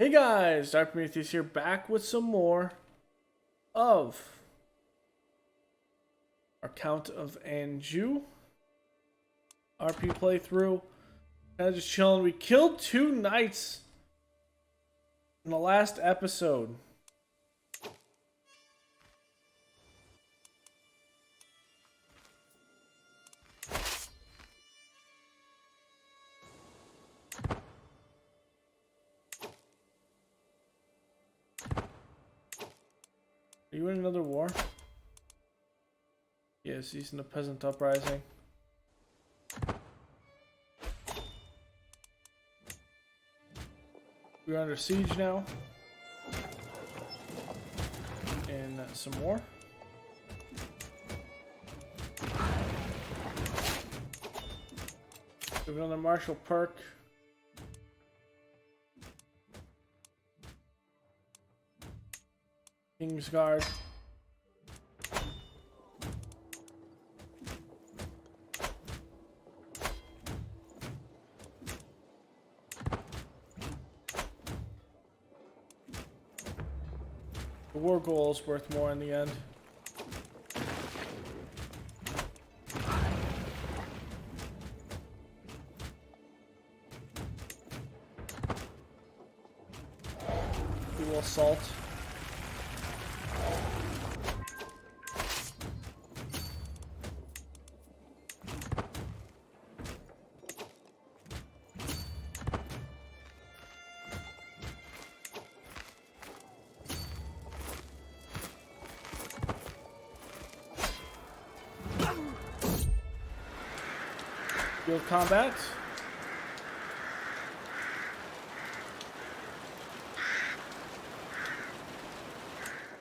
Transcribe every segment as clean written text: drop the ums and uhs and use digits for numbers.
Hey guys, Dark Prometheus here, back with some more of our Count of Anjou RP playthrough. Kind of just chilling. We killed 2 knights in the last episode. Are you in another war? Yes, he's in the peasant uprising. We're under siege now. And some more. Give another martial perk. King's Guard. The war goal is worth more in the end. Duel assault. Field combat.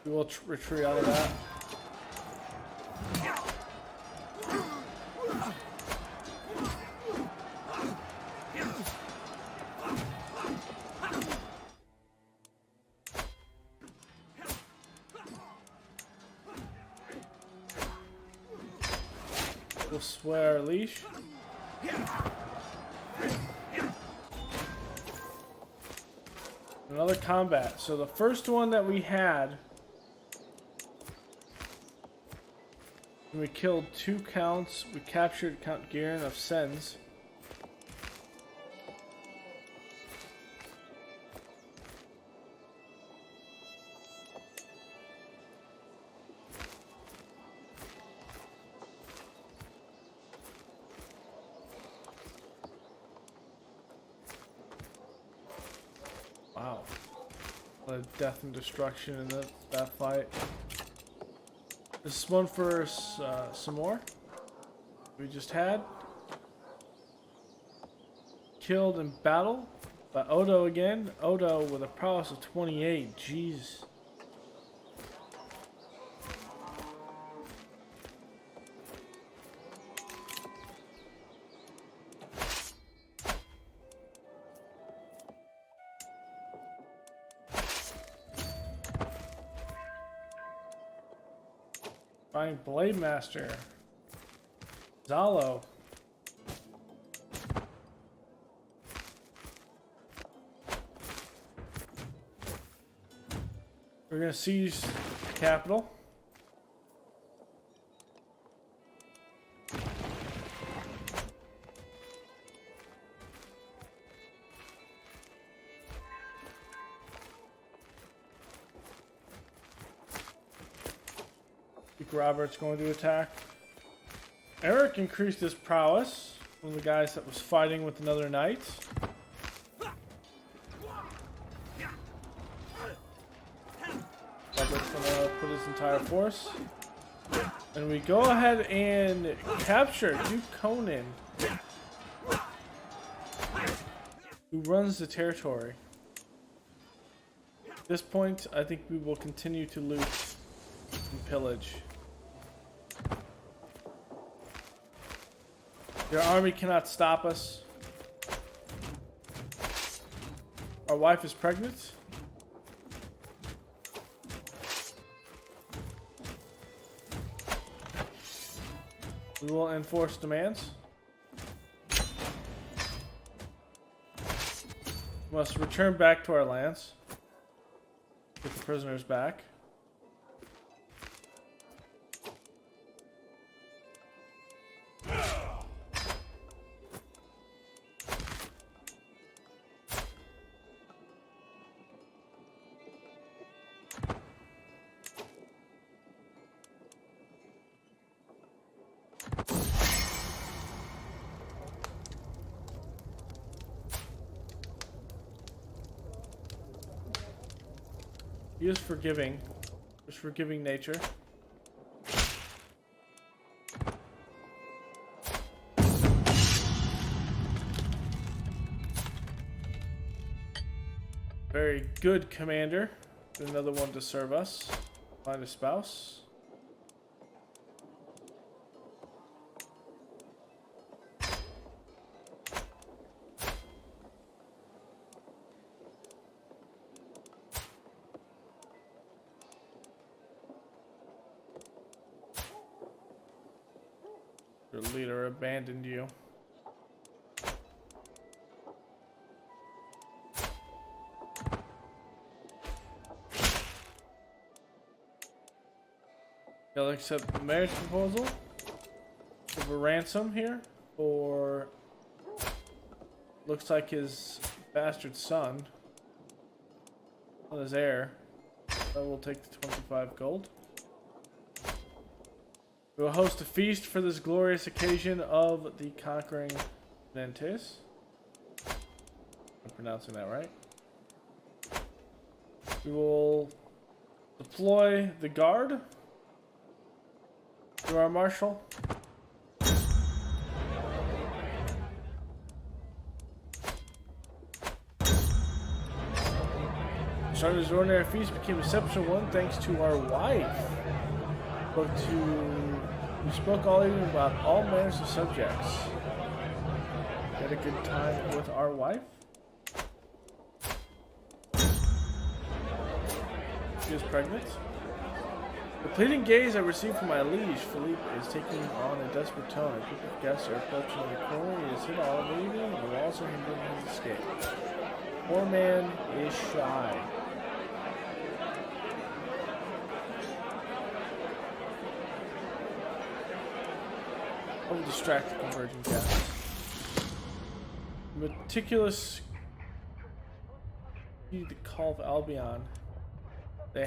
We will retreat out of that. We'll swear our leash. Another combat. So the first one that we had, we killed 2 counts. We captured Count Giron of Sens. Wow. A lot of death and destruction in that fight. This is one for some more. We just had. Killed in battle by Odo again. Odo with a prowess of 28. Jeez. Find Blade Master. Zalo. We're gonna seize the capital. Robert's going to attack. Eric increased his prowess. One of the guys that was fighting with another knight. Robert's gonna put his entire force. And we go ahead and capture Duke Conan, who runs the territory. At this point, I think we will continue to loot and pillage. Your army cannot stop us. Our wife is pregnant. We will enforce demands. We must return back to our lands. Get the prisoners back. He is forgiving. His forgiving nature. Very good, commander. Another one to serve us. Find a spouse. Your leader abandoned you. He'll accept the marriage proposal. Give a ransom here for looks like his bastard son. His heir. So we'll take the 25 gold. We will host a feast for this glorious occasion of the conquering Nantes. I'm pronouncing that right. We will deploy the guard to our marshal. Started as an ordinary feast became an exceptional one thanks to our wife. We spoke all evening about all manners of subjects. Had a good time with our wife. She is pregnant. The pleading gaze I received from my liege, Philippe, is taking on a desperate tone. A group of guests are approaching the corner. He has hit all of the evening, and the walls are hindering his escape. Poor man is shy. I will distract the converging cast. Meticulous. The Call of Albion. They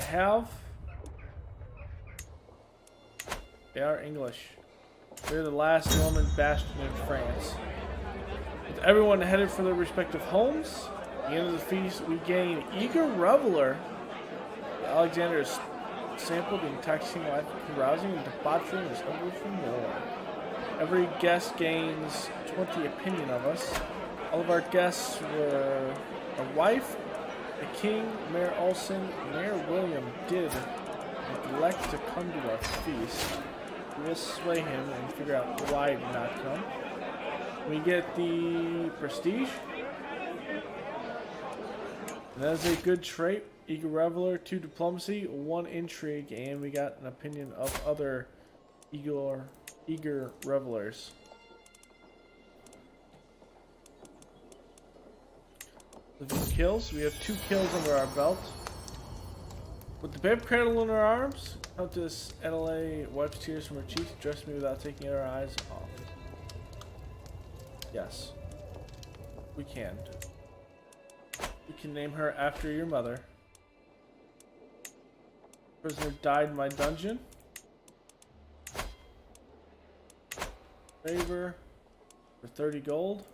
are English. They're the last Norman bastion in France. With everyone headed for their respective homes, at the end of the feast, we gain eager reveler. Alexander is sampled the intoxicating life of carousing and debauchery and is hungry for more. Every guest gains 20 opinion of us. All of our guests were a wife, the king, Mayor Olson, Mayor William did neglect to come to our feast. We will sway him and figure out why he did not come. We get the prestige. And that is a good trait. Eager reveler, 2 diplomacy, 1 intrigue, and we got an opinion of other eager revelers. Kills. We have 2 kills under our belt. With the babe cradle in her arms, Countess Adelaide wipes tears from her cheeks, addressed me without taking her eyes off. Yes. We can. We can name her after your mother. Prisoner died in my dungeon. Favor for 30 gold.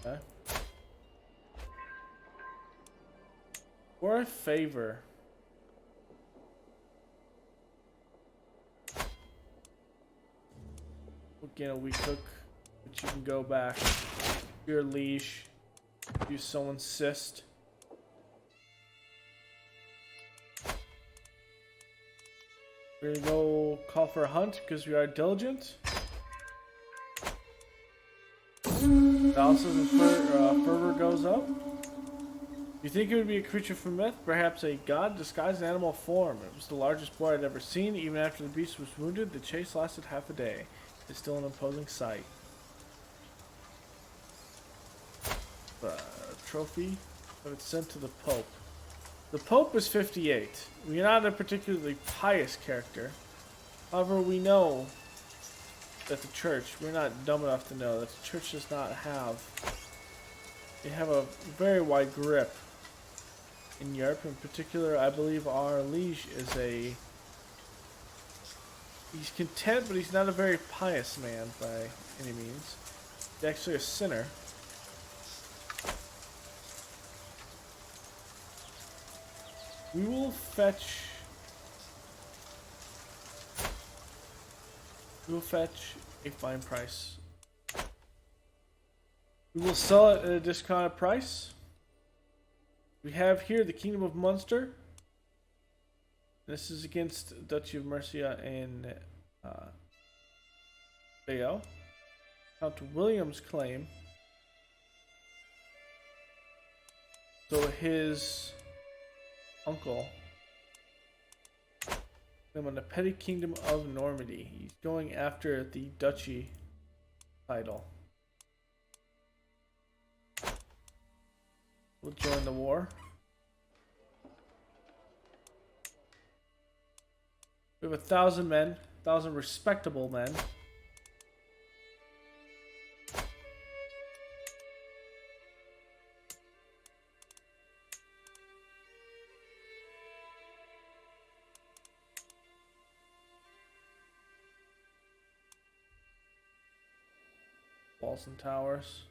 Okay. For a favor. We'll get a weak hook, but you can go back. Your leash. Use someone's cyst. We're gonna go call for a hunt because we are diligent. Balances and fervor goes up. You think it would be a creature from myth? Perhaps a god disguised in animal form. It was the largest boar I'd ever seen. Even after the beast was wounded, the chase lasted half a day. It's still an imposing sight. Trophy. Have it sent to the Pope. The Pope is 58. We're not a particularly pious character. However, we know that the church, we're not dumb enough to know that the church does not have, they have a very wide grip in Europe. In particular, I believe our liege is he's content, but he's not a very pious man by any means. He's actually a sinner. We will fetch a fine price. We will sell it at a discounted price. We have here the Kingdom of Munster. This is against Duchy of Mercia and Bayeux. Count William's claim. So his uncle claim on the petty kingdom of Normandy. He's going after the duchy title. We'll join the war. We have 1,000 men, 1,000 respectable men. Walls and towers.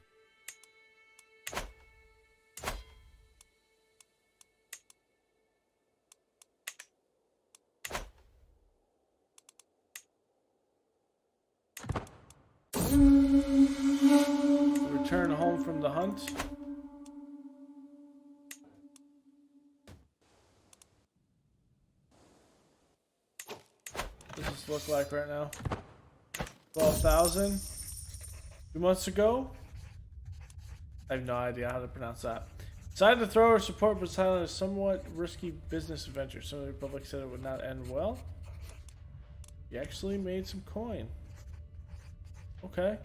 Return home from the hunt. What does this look like right now? 12,000. 2 months ago? I have no idea how to pronounce that. Decided to throw our support battalion a somewhat risky business adventure. Some of the Republic said it would not end well. He actually made some coin. Okay.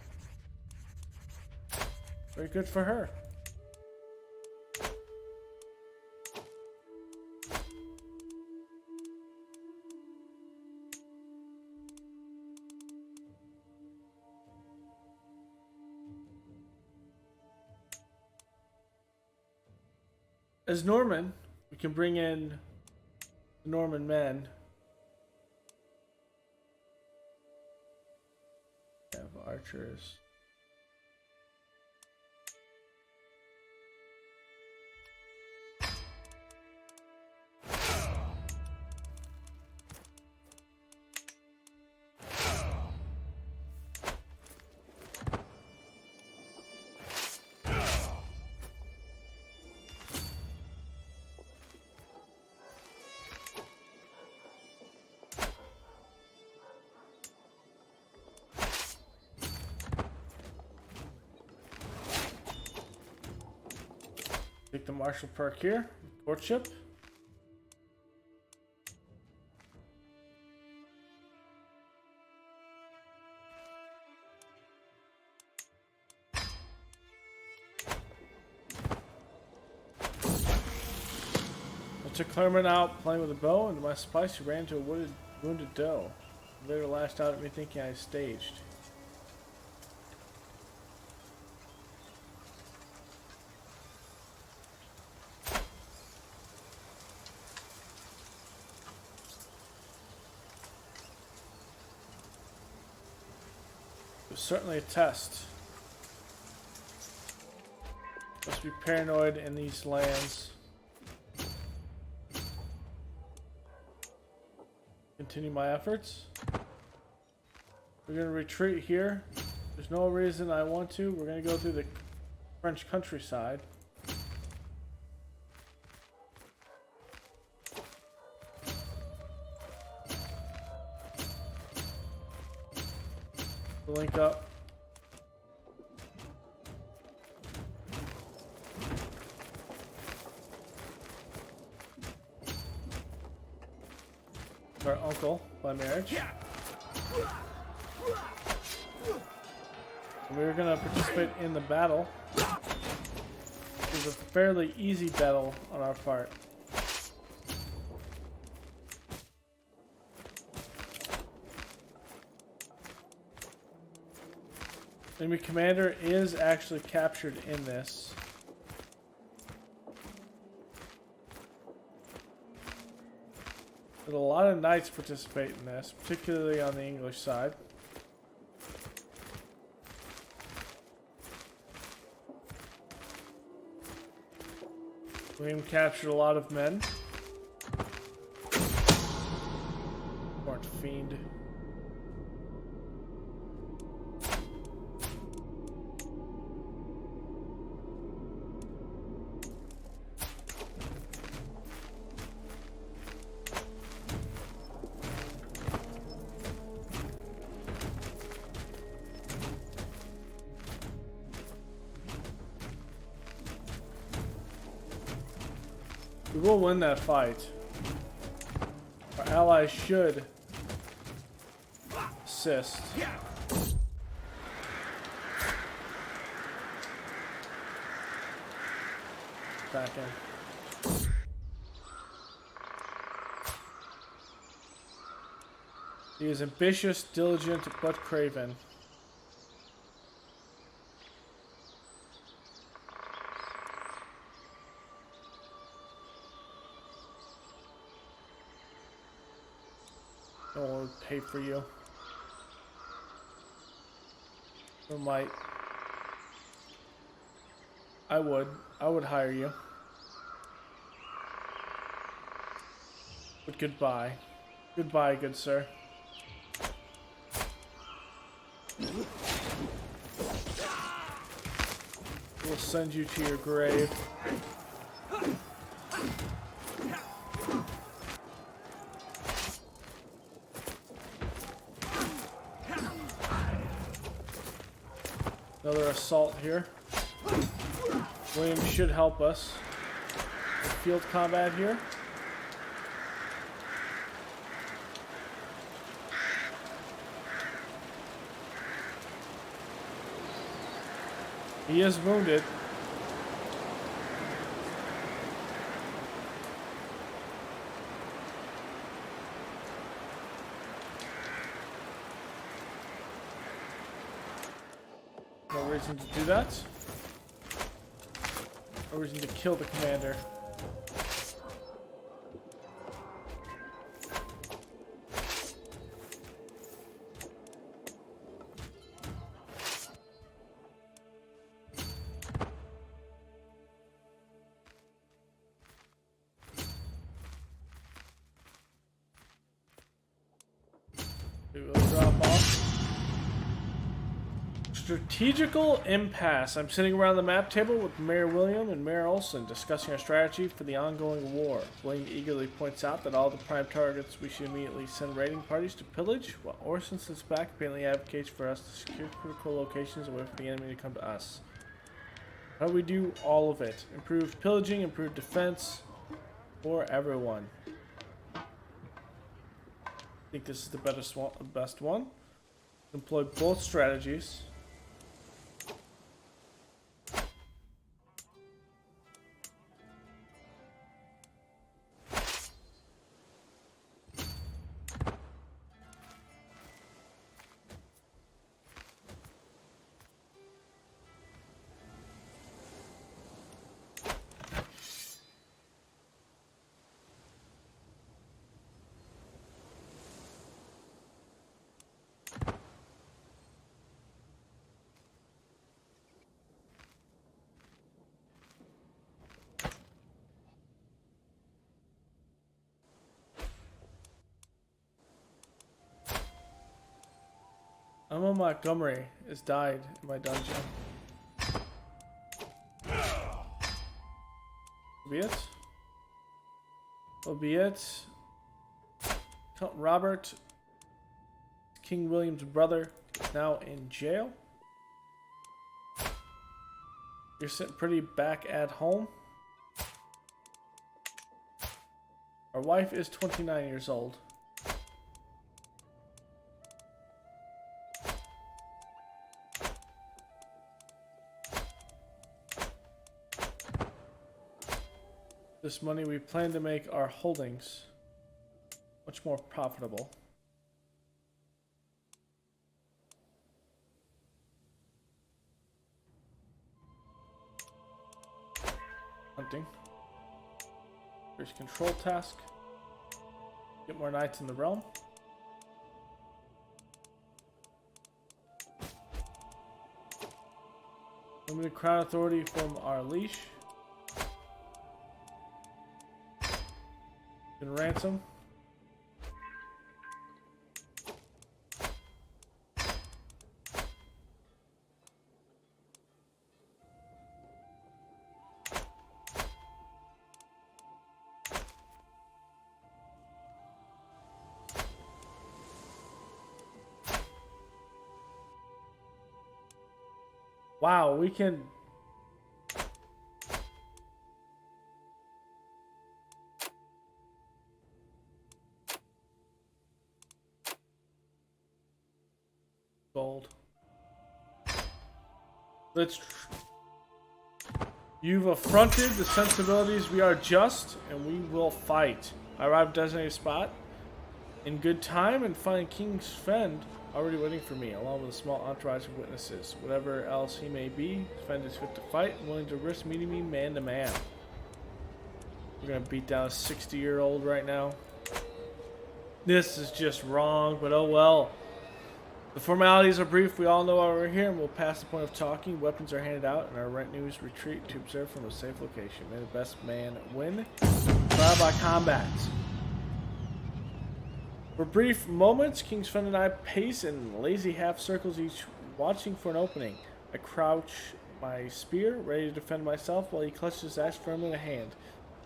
Very good for her. As Norman, we can bring in the Norman men. We have archers. Take the martial perk here, courtship. I took Claremont out playing with a bow, and to my surprise, he ran into a wounded doe. He later lashed out at me thinking I staged. Certainly a test. Must be paranoid in these lands. Continue my efforts. We're going to retreat here. There's no reason I want to. We're going to go through the French countryside. Link up. Our uncle by marriage. And we're gonna participate in the battle. It was a fairly easy battle on our part. Enemy commander is actually captured in this. But a lot of knights participate in this, particularly on the English side. William captured a lot of men. Weren't fiend. We will win that fight. Our allies should assist. Back in. He is ambitious, diligent, but craven. No one would pay for you. Or might. I would. I would hire you. But goodbye. Goodbye, good sir. We'll send you to your grave. Another assault here. William should help us. Field combat here. He is wounded. No reason to do that. No reason to kill the commander. It will drop off. Strategical impasse. I'm sitting around the map table with Mayor William and Mayor Olson discussing our strategy for the ongoing war. William eagerly points out that all the prime targets we should immediately send raiding parties to pillage, while Orson sits back apparently advocates for us to secure critical locations and wait for the enemy to come to us. How do we do all of it? Improve pillaging, improve defense for everyone. I think this is the best one. Employ both strategies. Emma Montgomery has died in my dungeon. Albeit, Count Robert, King William's brother, is now in jail. You're sitting pretty back at home. Our wife is 29 years old. this money, we plan to make our holdings much more profitable. Hunting. There's control task. Get more knights in the realm. Limited crown authority from our leash. And ransom. Wow, we can... Gold. You've affronted the sensibilities. We are just, and we will fight. I arrived at designated spot in good time and find King Sven already waiting for me, along with a small entourage of witnesses. Whatever else he may be, Sven is fit to fight and willing to risk meeting me man to man. We're gonna beat down a 60-year-old right now. This is just wrong, but oh well. The formalities are brief. We all know why we're here, and we'll pass the point of talking. Weapons are handed out, and our retinues retreat to observe from a safe location. May the best man win. Trial by combat. For brief moments, King Sven and I pace in lazy half circles, each watching for an opening. I crouch my spear, ready to defend myself, while he clutches his axe firmly in a hand.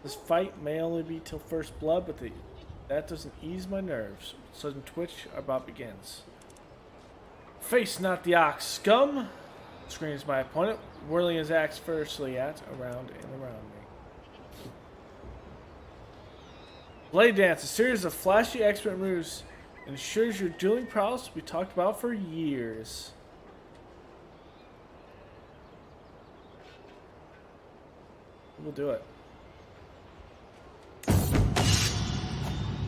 This fight may only be till first blood, but that doesn't ease my nerves. With a sudden twitch, our bout begins. Face not the ox, scum! Screams my opponent, whirling his axe furiously around and around me. Blade Dance, a series of flashy expert moves, ensures your dueling prowess will be talked about for years. We'll do it.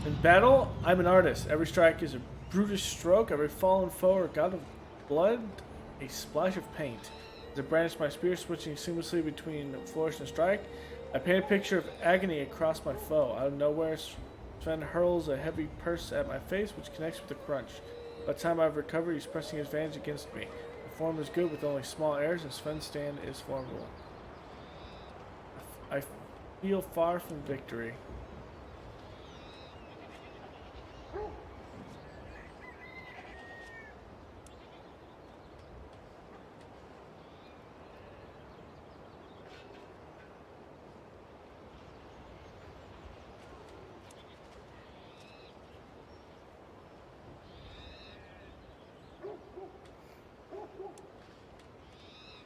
In battle, I'm an artist. Every strike is a brutish stroke, every fallen foe or god of blood, a splash of paint. As I brandish my spear, switching seamlessly between flourish and strike, I paint a picture of agony across my foe. Out of nowhere, Sven hurls a heavy purse at my face, which connects with a crunch. By the time I've recovered, he's pressing his advantage against me. The form is good with only small errors, and Sven's stand is formidable. I feel far from victory.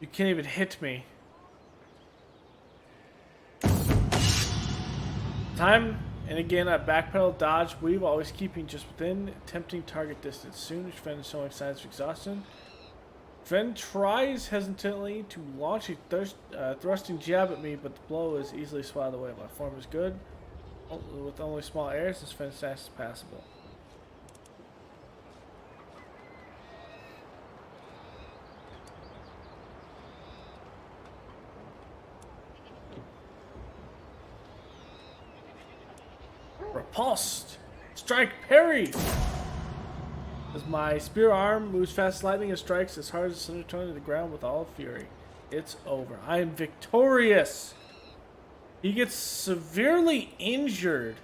You can't even hit me. Time and again I backpedal, dodge, weave, always keeping just within tempting target distance. Soon Sven is showing signs of exhaustion. Sven tries hesitantly to launch a thrusting jab at me, but the blow is easily swatted away. My form is good, with only small errors, and Sven's stance is passable. Repulsed! Strike, parry! As my spear arm moves fast as lightning and strikes as hard as the undertone to the ground with all fury. It's over. I am victorious! He gets severely injured.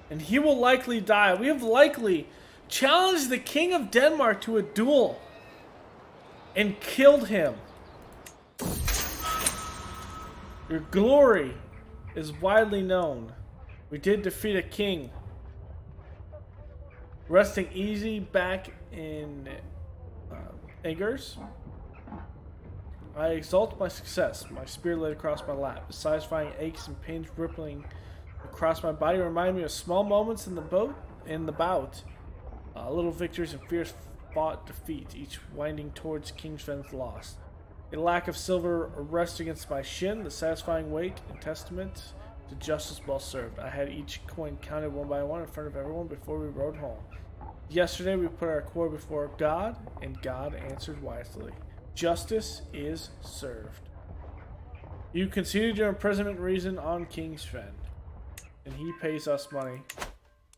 And he will likely die. We have likely challenged the King of Denmark to a duel and killed him. Your glory is widely known. We did defeat a king. Resting easy back in Angers, I exalt my success. My spear laid across my lap. The satisfying aches and pains rippling across my body remind me of small moments in the bout. Little victories and fierce fought defeat, each winding towards King Sven's loss. A lack of silver rests against my shin, the satisfying weight and testament to justice well served. I had each coin counted one by one in front of everyone before we rode home. Yesterday we put our core before God, and God answered wisely. Justice is served. You conceded your imprisonment reason on King's Fen, and he pays us money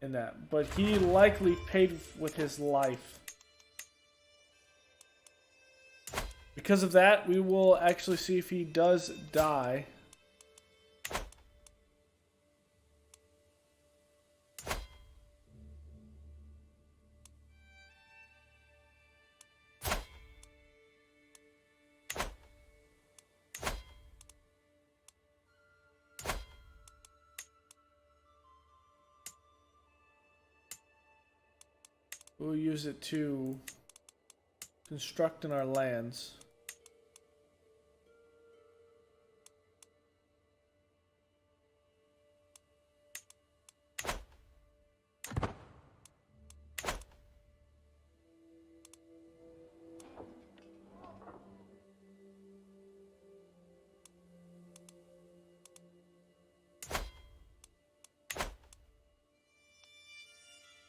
in that. But he likely paid with his life. Because of that, we will actually see if he does die. We'll use it to construct in our lands.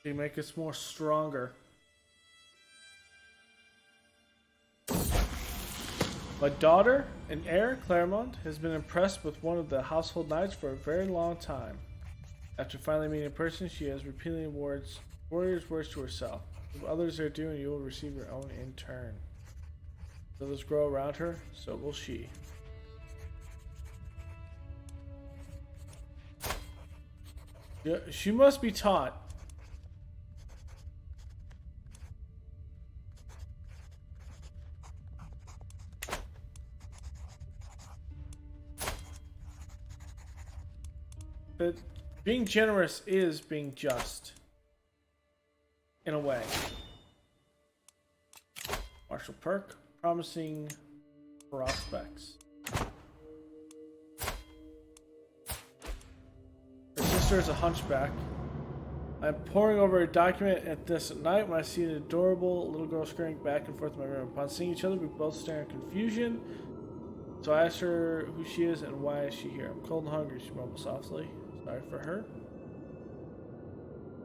They make us more stronger. My daughter and heir, Claremont, has been impressed with one of the household knights for a very long time. After finally meeting in person, she has repeating warriors' words to herself. If others are doing, you will receive your own in turn. If others grow around her, so will she. Yeah, she must be taught. But being generous is being just. In a way. Martial perk. Promising prospects. Her sister is a hunchback. I'm poring over a document at this at night when I see an adorable little girl scurrying back and forth in my room. Upon seeing each other, we both stare in confusion. So I asked her who she is and why is she here. I'm cold and hungry, she mumbled softly. Sorry for her.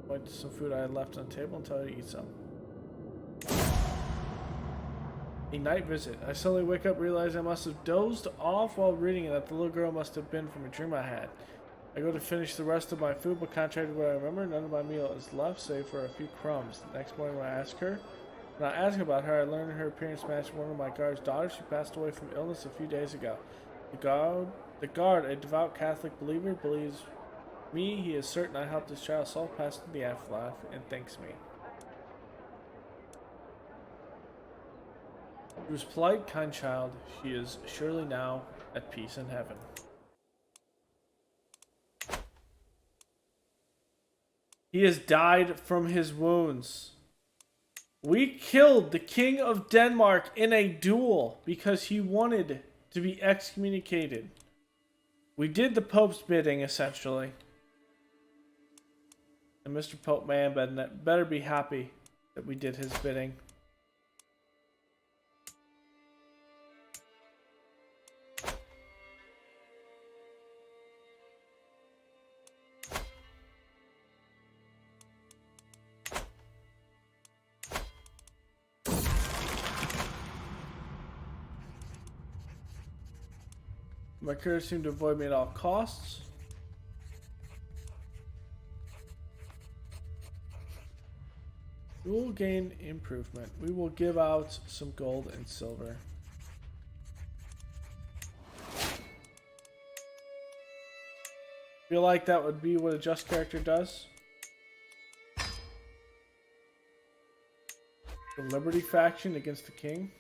Point to some food I had left on the table and tell her to eat some. A night visit. I suddenly wake up, realize I must have dozed off while reading and that the little girl must have been from a dream I had. I go to finish the rest of my food, but contrary to what I remember, none of my meal is left save for a few crumbs. The next morning when I ask about her, I learned her appearance matched one of my guard's daughters who passed away from illness a few days ago. The guard, a devout Catholic believer, believes me. He is certain I helped his child soul pass into the afterlife and thanks me. She was polite, kind child. She is surely now at peace in heaven. He has died from his wounds. We killed the King of Denmark in a duel because he wanted to be excommunicated. We did the Pope's bidding, essentially. And Mr. Pope Man better be happy that we did his bidding. My couriers seem to avoid me at all costs. We will gain improvement. We will give out some gold and silver. Feel like that would be what a just character does. The Liberty faction against the king.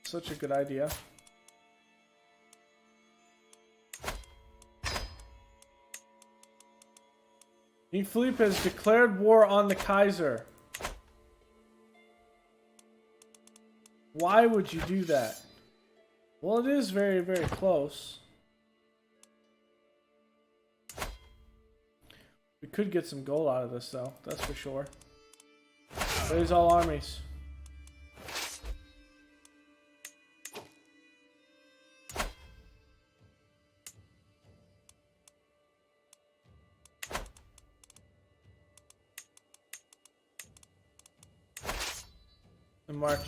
Such a good idea. King Philippe has declared war on the Kaiser. Why would you do that? Well, it is very, very close. We could get some gold out of this, though. That's for sure. Raise all armies. And march.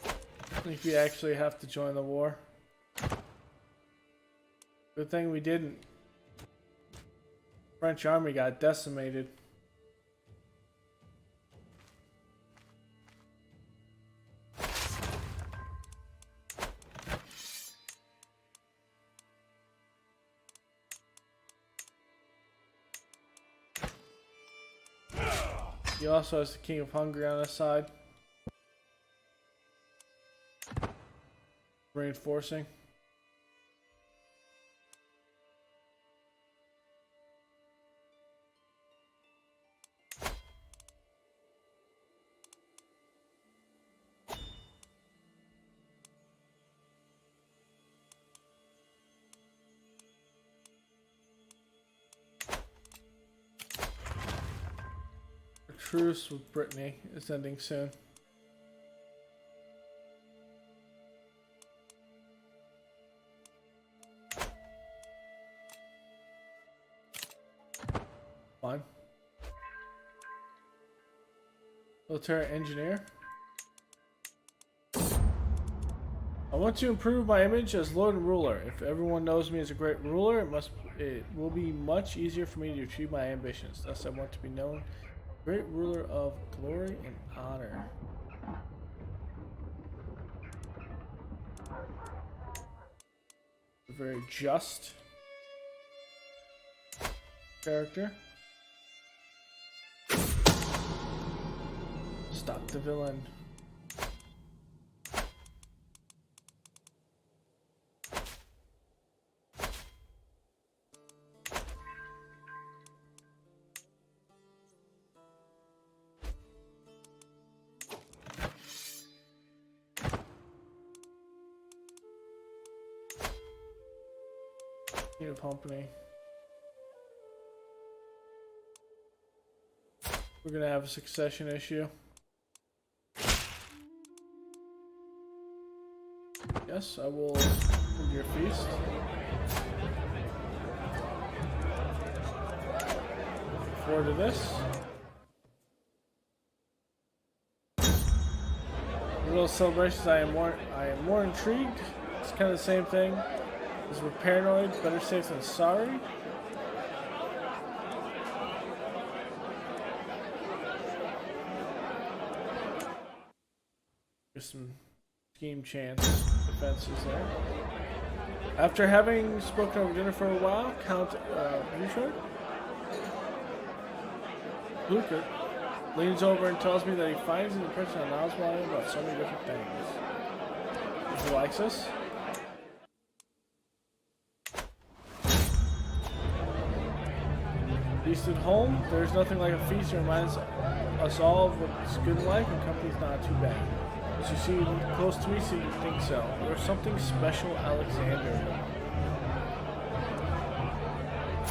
I think we actually have to join the war. Good thing we didn't. French army got decimated. He also has the King of Hungary on his side. Reinforcing. The truce with Brittany is ending soon. Fine. Military engineer. I want to improve my image as Lord and Ruler. If everyone knows me as a great ruler, it will be much easier for me to achieve my ambitions. Thus, I want to be known great ruler of glory and honor. A very just character. Stop the villain. King of Company. We're gonna have a succession issue. Yes, I will hold your feast. Forward to this. Little celebrations. I am more intrigued. It's kind of the same thing. As we're paranoid, better safe than sorry. There's some scheme chance defenses there. After having spoken over dinner for a while, Count Bouchard, Publica leans over and tells me that he finds an impression on Oswald about so many different things. He likes us. Feast at home. There's nothing like a feast that reminds us all of what's good in life, and company's not too bad. As you see close to me, so you think so. There's something special, Alexander.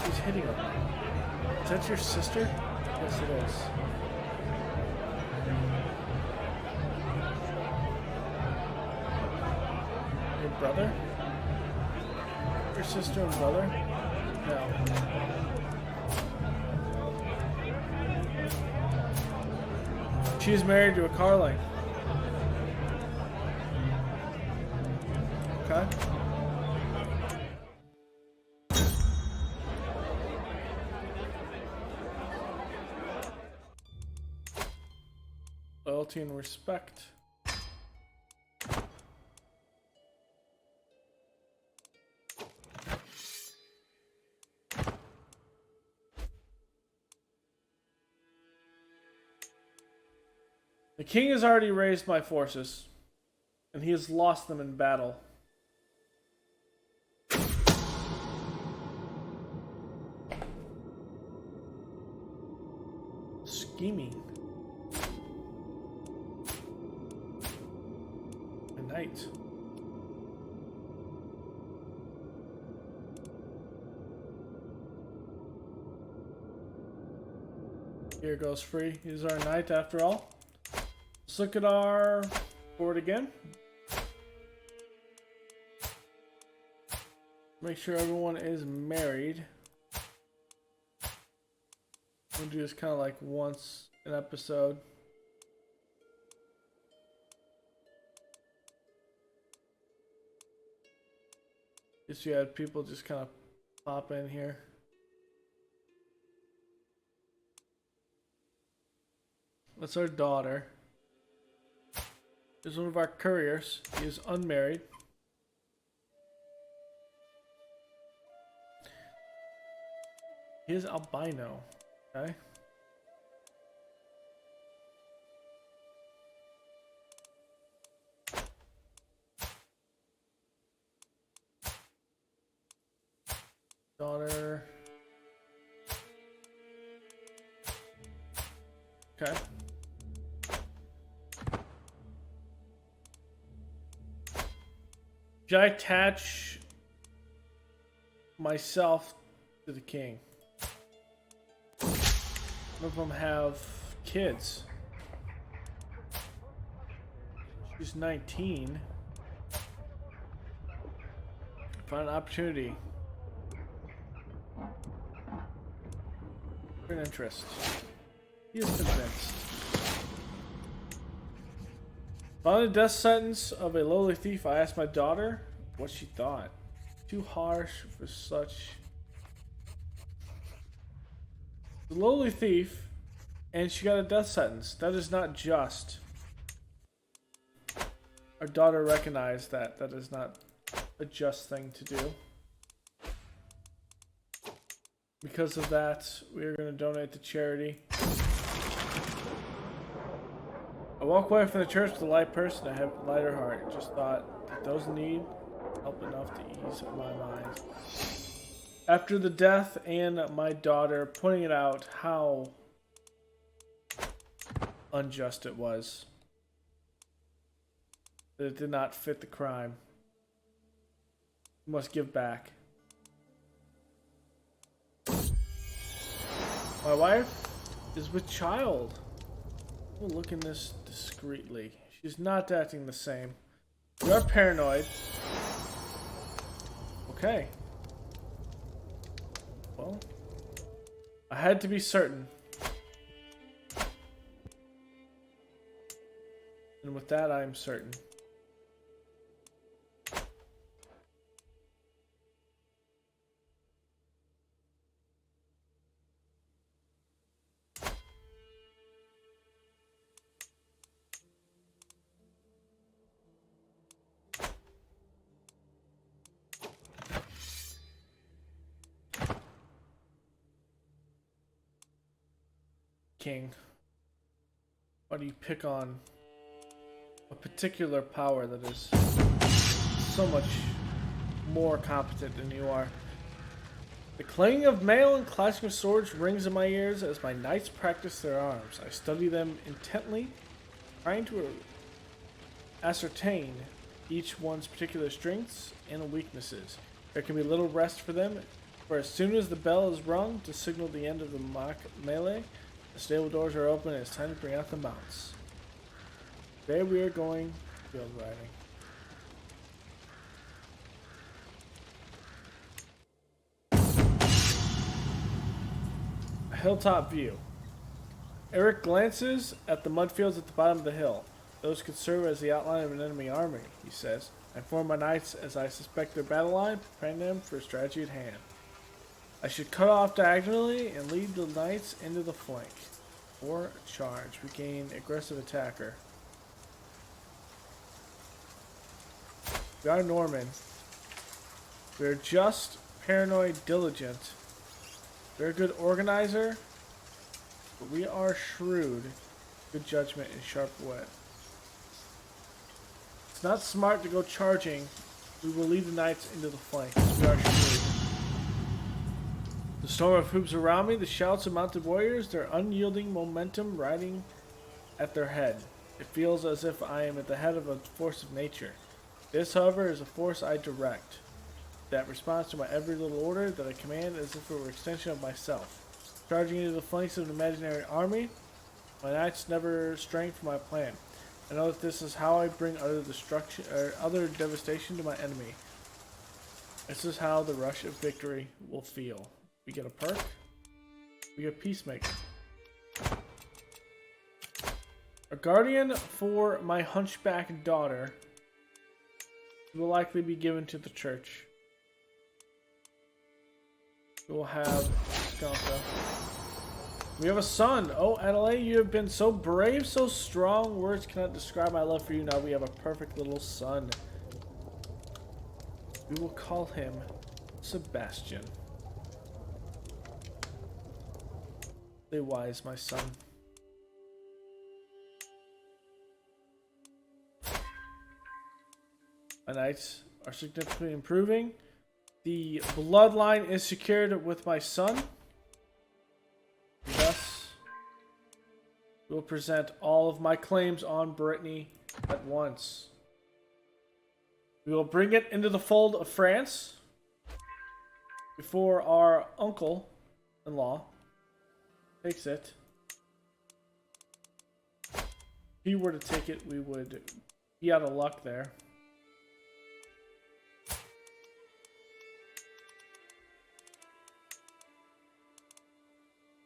He's hitting her. Is that your sister? Yes, it is. Your brother? Your sister and brother? No. She's married to a Carling. Okay. Loyalty and respect. The king has already raised my forces, and he has lost them in battle. Scheming. A knight. Here goes free. He's our knight after all. Let's look at our board again. Make sure everyone is married. We'll do this kind of like once an episode. Just you had people just kind of pop in here. That's our daughter. Here's one of our couriers. He is unmarried. He is albino. Okay. Daughter. Okay. Should I attach myself to the king? None of them have kids. She's 19. Find an opportunity. For an interest. He is convinced. Following the death sentence of a lowly thief, I asked my daughter what she thought. Too harsh for such. The lowly thief, and she got a death sentence. That is not just. Our daughter recognized that. That is not a just thing to do. Because of that, we are going to donate to charity. I walk away from the church with a light purse and I have a lighter heart. Just thought that those in need help enough to ease my mind. After the death and my daughter pointing it out how unjust it was. That it did not fit the crime. We must give back. My wife is with child. We'll look in this discreetly. She's not acting the same. We are paranoid. Okay. Well, I had to be certain. And with that, I am certain. King, why do you pick on a particular power that is so much more competent than you are? The clanging of mail and clashing of swords rings in my ears as my knights practice their arms. I study them intently, trying to ascertain each one's particular strengths and weaknesses. There can be little rest for them, for as soon as the bell is rung to signal the end of the mock melee, the stable doors are open and it's time to bring out the mounts. Today we are going field riding. A hilltop view. Eric glances at the mud fields at the bottom of the hill. Those could serve as the outline of an enemy army, he says. I form my knights as I suspect their battle line, preparing them for a strategy at hand. I should cut off diagonally and lead the knights into the flank. Or charge. We gain aggressive attacker. We are Norman. We are just, paranoid, diligent. We're a good organizer. But we are shrewd. Good judgment and sharp wit. It's not smart to go charging. We will lead the knights into the flank. We are shrewd. The storm of hoops around me, the shouts of mounted warriors, their unyielding momentum riding at their head. It feels as if I am at the head of a force of nature. This, however, is a force I direct, that responds to my every little order, that I command as if it were an extension of myself. Charging into the flanks of an imaginary army, my knights never straying from my plan. I know that this is how I bring utter destruction or other devastation to my enemy. This is how the rush of victory will feel. We get a perk. We get Peacemaker. A guardian for my hunchback daughter will likely be given to the church. We will have Skunka. We have a son. Oh, Adelaide, you have been so brave, so strong. Words cannot describe my love for you. Now we have a perfect little son. We will call him Sebastian. Stay wise, my son. My knights are significantly improving. The bloodline is secured with my son. Thus, we will present all of my claims on Brittany at once. We will bring it into the fold of France before our uncle-in-law takes it. If he were to take it, we would be out of luck there.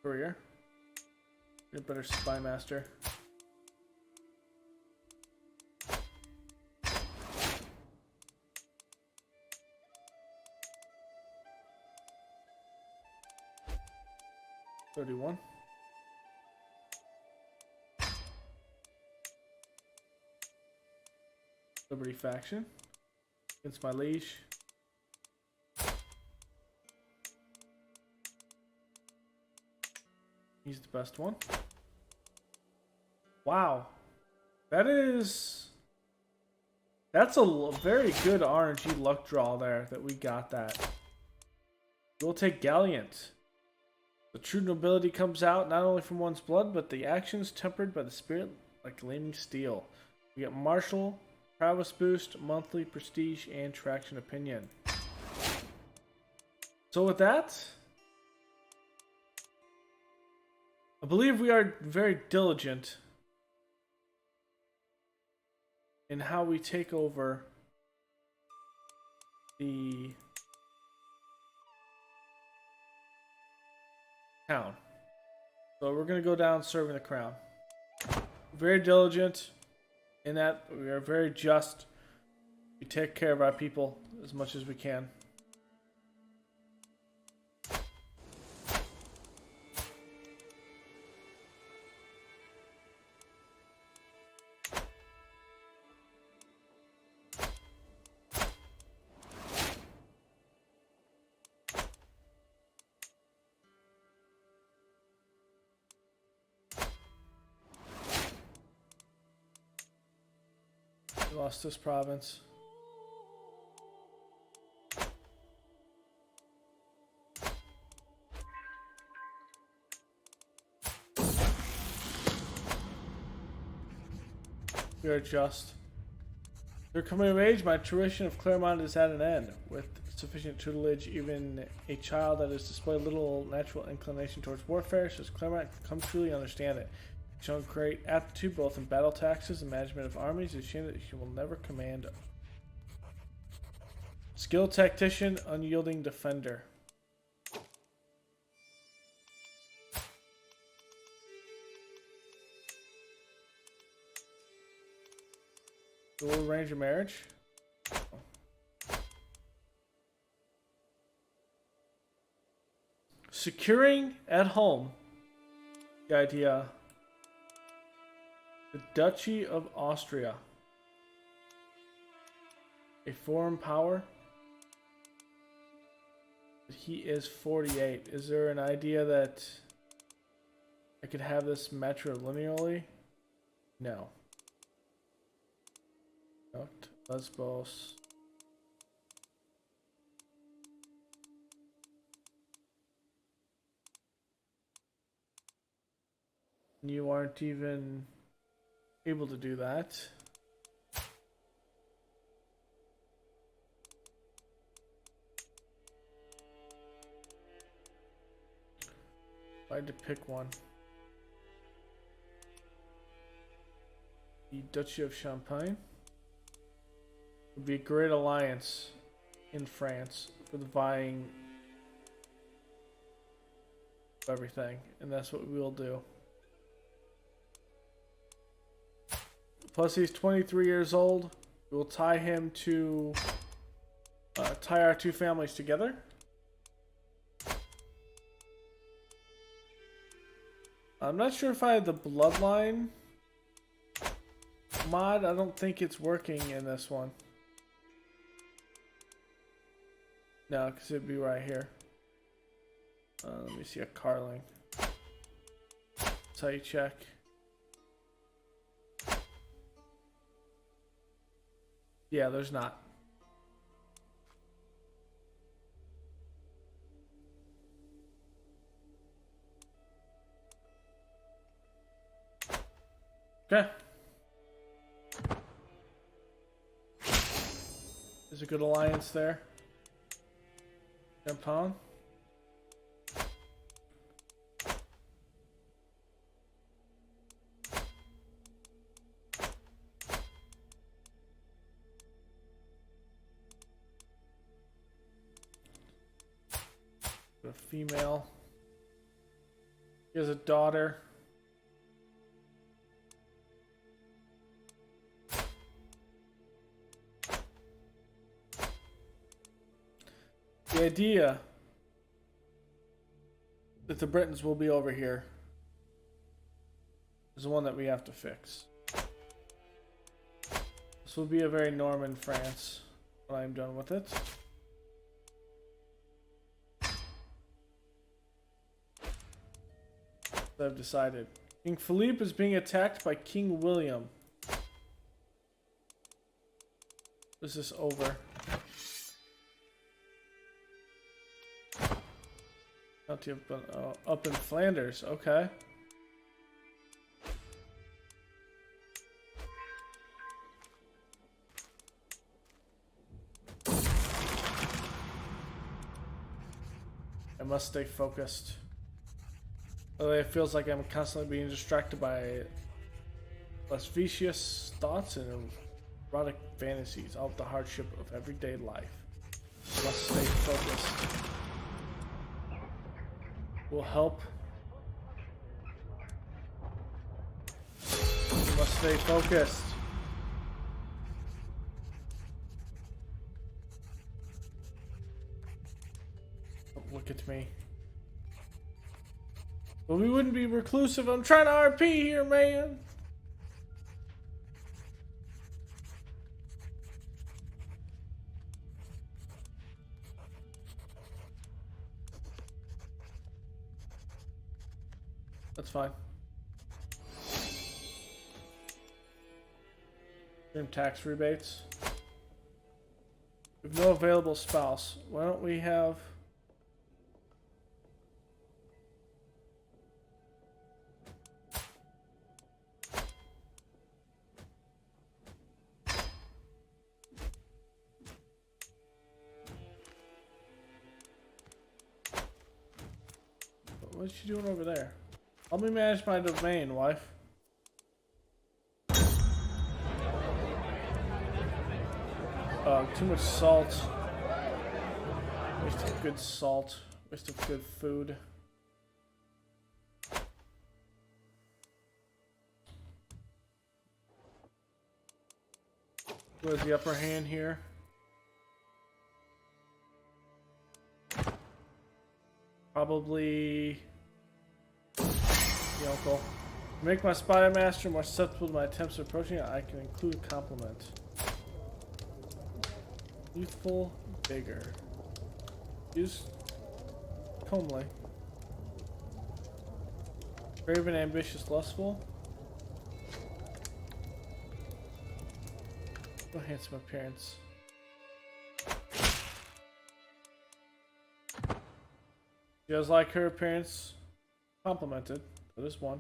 Courier. Get a better spy master. $31. Liberty faction against my liege. He's the best one. Wow. That's a very good RNG luck draw there that we got that. We'll take Gallant. The true nobility comes out not only from one's blood, but the actions tempered by the spirit like gleaming steel. We get martial, prowess boost, monthly prestige, and traction opinion. So with that, I believe we are very diligent in how we take over the town. So we're going to go down serving the crown. Very diligent in that we are very just. We take care of our people as much as we can. Lost this province. We are just. They're coming of age. My tuition of Claremont is at an end. With sufficient tutelage, even a child that has displayed little natural inclination towards warfare, should Claremont come truly understand it. Shown great aptitude both in battle taxes and management of armies. It's a shame that she will never command. Skilled tactician, unyielding defender. Dual ranger marriage. Securing at home. The idea. The Duchy of Austria. A foreign power. He is 48. Is there an idea that I could have this matrilineally? No. Not Lesbos. You aren't even able to do that. If I had to pick one. The Duchy of Champagne would be a great alliance in France for the vying of everything, and that's what we will do. Plus, he's 23 years old. We will tie him to tie our two families together. I'm not sure if I have the bloodline mod. I don't think it's working in this one. No, because it'd be right here. Let me see a Carling. That's how you check. Yeah, there's not. Okay. There's a good alliance there. Jump on. A female. He has a daughter. The idea that the Britons will be over here is the one that we have to fix. This will be a very Norman France when I'm done with it. I've decided. King Philippe is being attacked by King William. Is this over? Up in Flanders, okay. I must stay focused. It feels like I'm constantly being distracted by lascivious thoughts and erotic fantasies of the hardship of everyday life. I must stay focused. Will help. You must stay focused. Don't look at me. But we wouldn't be reclusive. I'm trying to RP here, man. That's fine. Stream tax rebates. We have no available spouse. Why don't we have... What's she doing over there? Help me manage my domain, wife. Too much salt. Waste of good salt. Waste of good food. Who has the upper hand here? Probably the uncle. To make my spy master more susceptible to my attempts of approaching it, I can include compliment. Youthful vigor. Use comely. Brave and ambitious, lustful. Oh, handsome appearance. She does like her appearance complimented. So this one.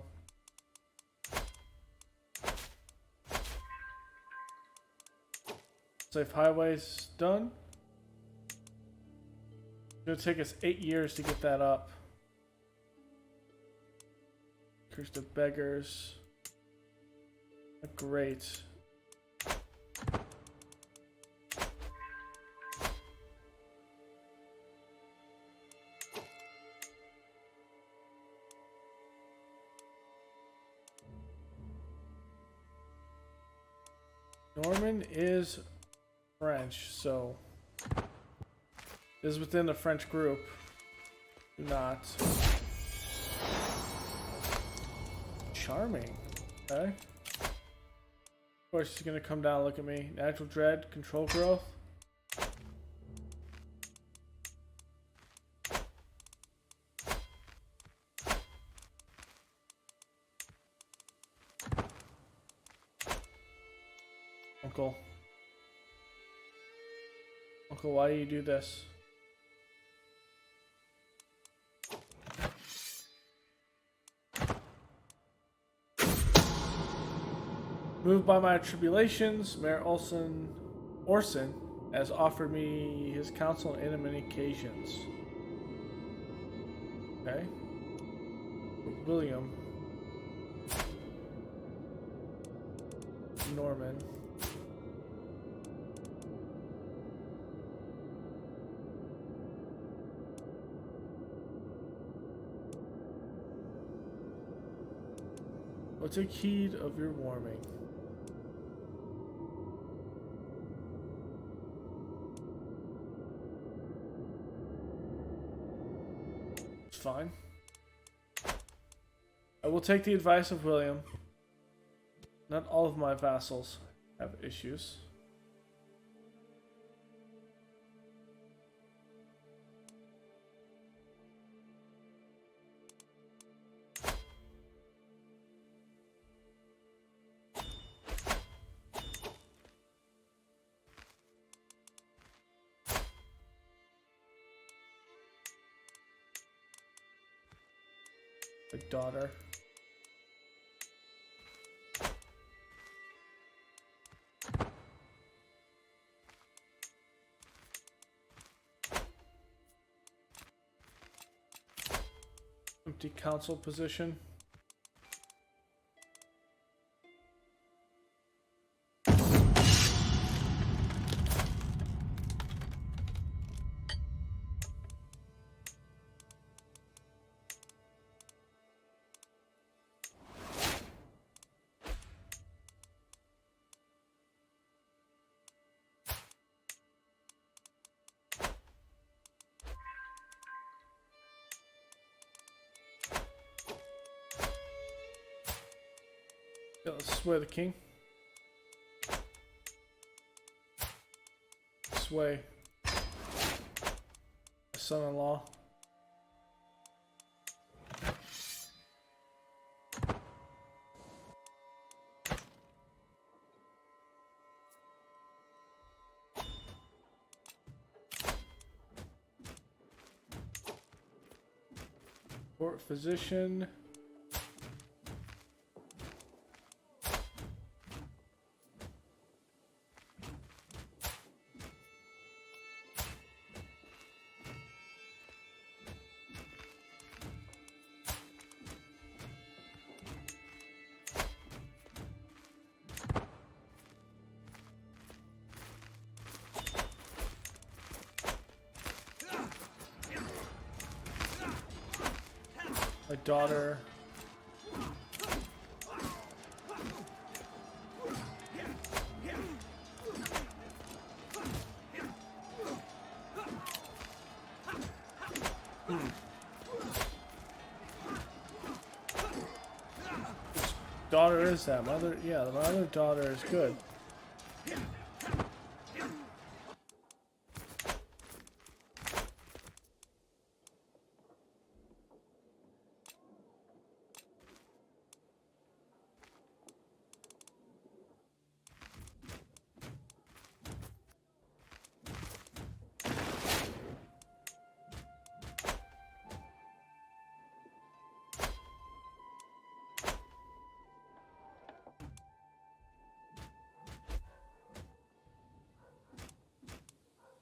Safe highways done. It's gonna take us 8 years to get that up. Curse the beggars. Great. Norman is French, so is within the French group. Do not. Charming. Okay. Of course, he's gonna come down and look at me. Natural dread, control growth. Uncle. Uncle, why do you do this? Moved by my tribulations, Mayor Orson has offered me his counsel on many occasions. Okay. William. Norman. I'll take heed of your warning. It's fine. I will take the advice of William. Not all of my vassals have issues. My daughter. Empty council position. Yeah, let's sway the king. Sway. My son-in-law. Court physician. My daughter. Which daughter is that? Mother? Yeah, my other daughter is good.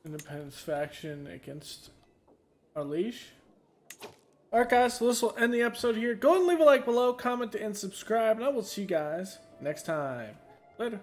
Independence faction against our liege. Alright guys, so this will end the episode here. Go and leave a like below, comment and subscribe, and I will see you guys next time. Later.